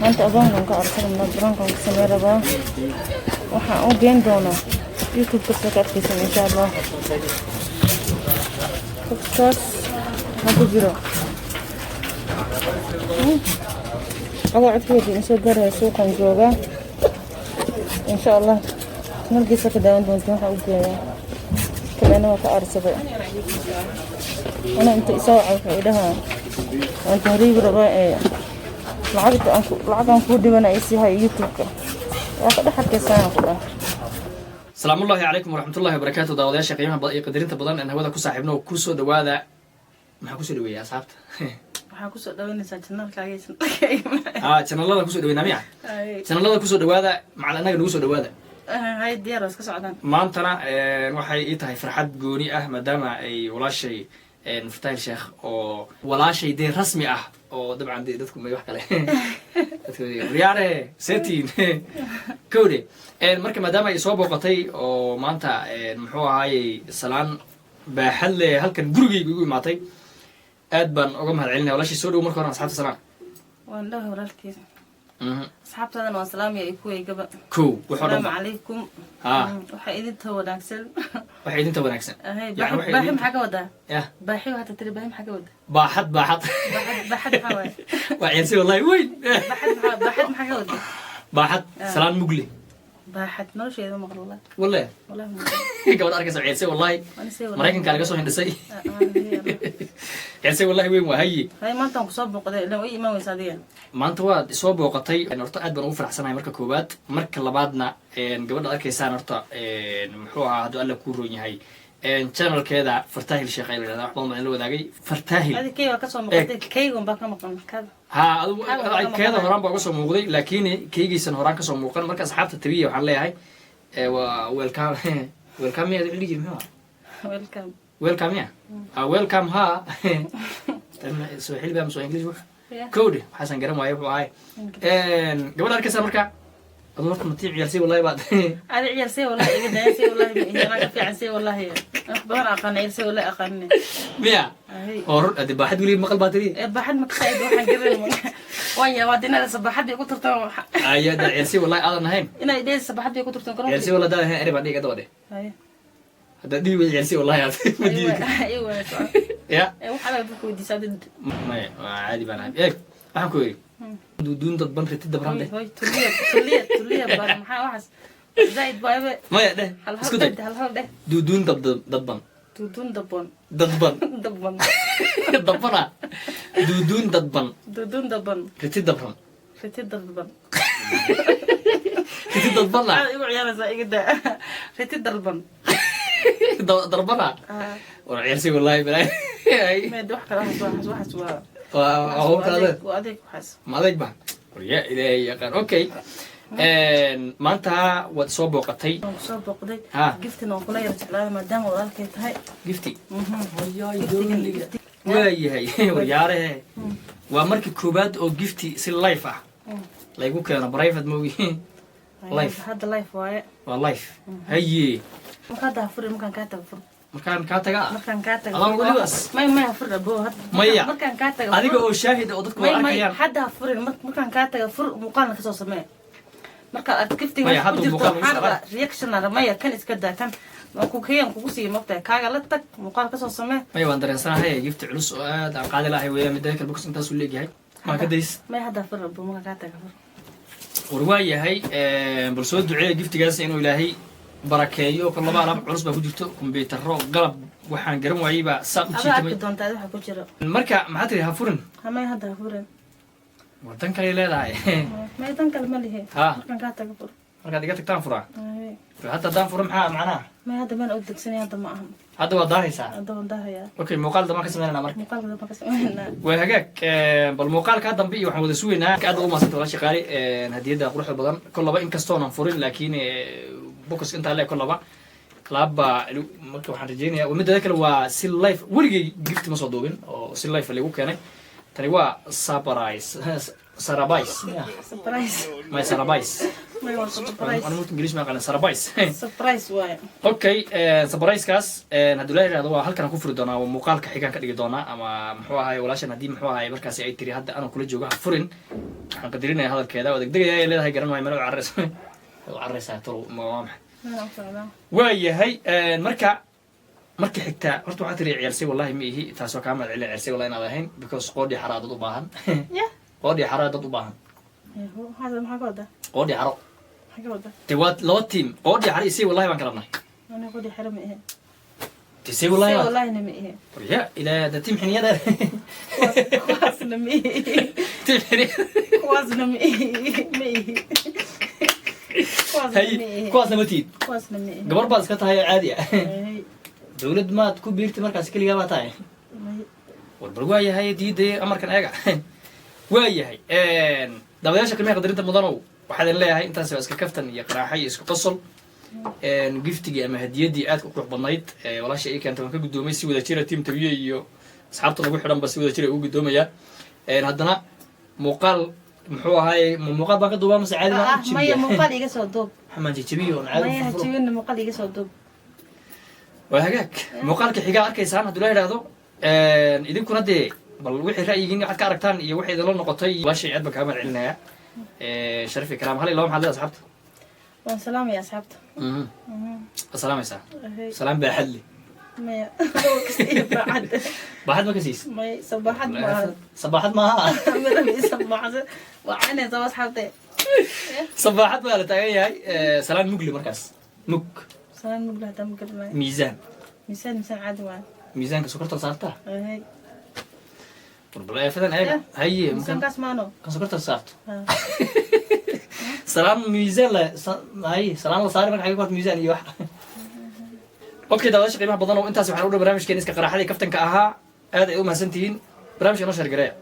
maanta adoonkan ka arkayna brankan ka sameey rabaa waxaan u geen doonaa youtube ka soo arkaysan insha Allah podcast ma ku jiro aba codkeeda insoo garay suuqan jooga insha Allah markiisa ka daawan doonto waxa u geeyaa kalena waa ka arsaday ana inta isoo caafimaadaha aan tahriib rabaa lacag ku dhibanay si hay youtube-ka waa ka dhaxarkaysan ku dhan السلام الله عليكم ورحمة الله وبركاته داودياشا قيمها قدرين تبضان أن هودا كصاحبنا وكوسو دوادا ما كوسو دوي يا صاحبت waxaa ku soo dhawaynaysaa channelkaaga channelada ku soo dhaweynaa miya channelada ku soo dhawaada macna anaga nagu soo dhawaada hay diyaar iska socdaan maantana waxay ii tahay farxad gooni ah maadaama ay walaashay Fatahil Sheekh oo walaashay dee rasmi ah oo dabcan dadku ma wax kale dadku riyaare setin koode marka maadaama ay soo booqatay oo maanta muxuu ahaayay salaan baaxad leh halkan gurigayga ugu imaatay aad baan uga mahadcelinaya walaashay soo dhow marka hore asxaabta salaan waan dhahay walaalkiisa asxaabtadan waa salaam iyo kuway gaba assalaamu calaykum waxa idinta wanaagsan baaxi maxaa ka wadaa baaxi waxa tiri baaxi maxaa ka wadaa baaxad maxaa waay waa ciyaarsi wallahi weyn baaxad maxaa ka wadaa baaxad salaan mugle baaxad nolosheeda maqlo wallahi gabadh arkaysa ciyaarsi wallahi maraykanka laga soo hindhisay ciyaarsi wallahi weyn waa haye maanta aan ku soo booqday ilaa way imaan weysa adiga maanta waad soo booqatay horta aad baan ugu faraxsanahay marka koowaad marka labaadna gabadha arkaysaan horta muxuu ahaa hadduu alla kuu roon yahay channelkeeda Fatahil Sheekh ay leedahay waxba ma la wadaagay Fatahil adikay waa ka soo muuqday kaygan baa ka maqan kada adigu keeda horaan baa uga soo muuqday laakiin kaygiisan horaan ka soo muuqan marka asxaabta tabiya waxaan leeyahay waa welcome ya dhigi maxaa welcome ya welcome ha soo xilba ma soo English wax code xasan garan waayo wuxuu ahay gabadha arkaysa marka adoo horta matii ciyaarsi wallahi baad ada ciyaarsi wallahi iga daaysi wallahi inana ka fiican si wallahi badan aqaan ciyaarsi wallahi aqaan miya hor adi baaxad wili maqal baatiri baaxad ma ka sayd waxaan garan waya waadina sabaxadii ku turtaan ayada ciyaarsi wallahi aadan ahayn inay dhees sabaxadii ku turtaan karo ciyaarsi wallahi aadan ahayn ariba dhiga doode هذا دي وجه عرسي والله يا ايوه يا waxa la ku diisaday ما عادي بان waxaan ku yiri duudun dad ban ritid dabran leh tuliya baan maxaa waxas zaid baabe ma ya dheh isku day hal dheh duudun dad ban duudun dabban dabbana duudun dabban ritid dabran ritid dabban igu ciyaaraysa igada ritid dabban ضربنا وعيرسي والله بلاي ما دوح كلام واحد هو كذا واديك وحس ما عليك بقى يا إلهي يا قار أوكي ما أنت وتصوب وقتي جفتي نقول يا رجال ما دام وذلك هاي جفتي وياي هاي وياره وأمرك كوبات أو جفتي سي لايفة لا يقول كنا برايفت موي لايف هذا لايف واي واللايف هي مكان فر مكان كاتب فر مكان كاتجا مكان كاتب الله يقول بس ما فر أبوه مكان كاتب هذيك هو شاهد أو تذكر ما حد فر مكان كاتب فر مقارنة كسوس ما مكان كيفتي رياكشن على ما كان إسكده كان كوكيان كوكسي مقطع كاجا لتك مقارنة كسوس ما أيوة أنت رأسنا هي جبت علوس قاعد لا هي ويا مدرك البوكس أنت سولي جاي ما كديس ما حد فر أبوه مكان كاتب فر ورواية هي برسول دعاء جبت جالس إنه إلهي barakeeyo kan laba arab culus ba ku jirto computer qalab waxaan garan waayay ba saab jiitay doontaa waxa ku jira marka maxaa tiri ha furin ma hada furin wadan kale leedahay ma dan kale ma lihi markan ka tago fur marka diga tagtaan fura hadda daan furin maxaa macnaha ma hada man u degsanay hada ma ahan hadda waa daahaysaa hada waa daahaya okay muuqaal dama ka sameynaa marka muuqaal dama ka sameynaa way hagaag bal muuqaalka dambe iyo waxaan wada suugaynaa aad ugu maasanta wala shaqaale hadiyada quruxda badan kullaba in kastoo aan furin laakiin بوكس انت عليه كلها كلاب marka waxaan rajeynayaa midda kale waa si live waliga gift ma soo doobin oo si live lagu keenay tani waa surprise ما هو سبرايز أنا ممكن إنجليش ما أقول سربايز سبرايز واي أوكي سبرايز كاس هدول هذا هل كان كفر دونا ومقال كحكان كدي دونا أما محوها هاي ولاش نديم محوها هاي مركز أي تري هذا أنا كل جوجا فرن إحنا قدرين هذا الكذا ودك دقيقة اللي هاي قرنا ما يملوا عرس عرس هترو موامح ويا هاي مركع markii xigta horta waxa tiri ciyaarsi wallahi ma ihi taasoo ka mad ciyaarsi wallahi inaad ahayn because qoodhi xaraadad u baahan qoodhi xaraadad u baahan هذا ما قوده qoodhi xaro قوده tiwaad laba team qoodhi xari si wallahi baan kalanay انا قودي حرم ايه تسي والله والله انا مئه يا الى ده تيم حنيه وزن مئه تيم حنيه وزن مئه هي كواس نمتيد وزن مئه gabar baad iska tahay caadi ah dawlad ma ku biirtay markaas kaliya baa tahay warbar waa yahay diiday amarkan eega waa yahay dabadeesha qiimaha qadarinta mudanow waxaan leeyahay intaas waa iska kaftan iyo qaraaxay isku qosol giftiga ama hadiyadii aad u qurux badnayd walaasha ay keentay waan ka gudoomay si wada jira team tabiye iyo asxaabta lagu xidhan ba si wada jira ugu gudoomaya haddana muuqaal muxuu ahaay muuqaal baa ka duubaa mase caadi baa ma ya muuqaal iga soo duub xamaan jijibiyo oo caadi ma ya jibin muuqaal iga soo duub وهاجاك مقالك حجة أركيسان هدول هذا إذا كنا ده بل وحي رأيين قاعد كاركتان يوحي ذلون نقطي لا شيء عندك عمل علنا شرف الكلام هلا اللهم حلي أصحابته والسلام يا أصحابته السلام يا سلام سلام بحلي ما كسير بعد بعد ما كسيس ما صباحات ما صباحات ما صباحات وعنا زواج أصحابته صباحات ما لتاعي سلام مقلي مركز مك سلام مقلة تم قبل ميزان ميزان عدوان ميزان كسكرت صارتها هاي والله فدان هي ميزان كاس مانو كسكرت صارت سلام ميزان لا هاي سلام صار من حقيقة ميزان يوح اوكي داوش قيمة بدنا وانت سبحان الله برنامج كان اسك قراحة كفتن كأها هذا يوم هسنتين برنامج نشر قراءة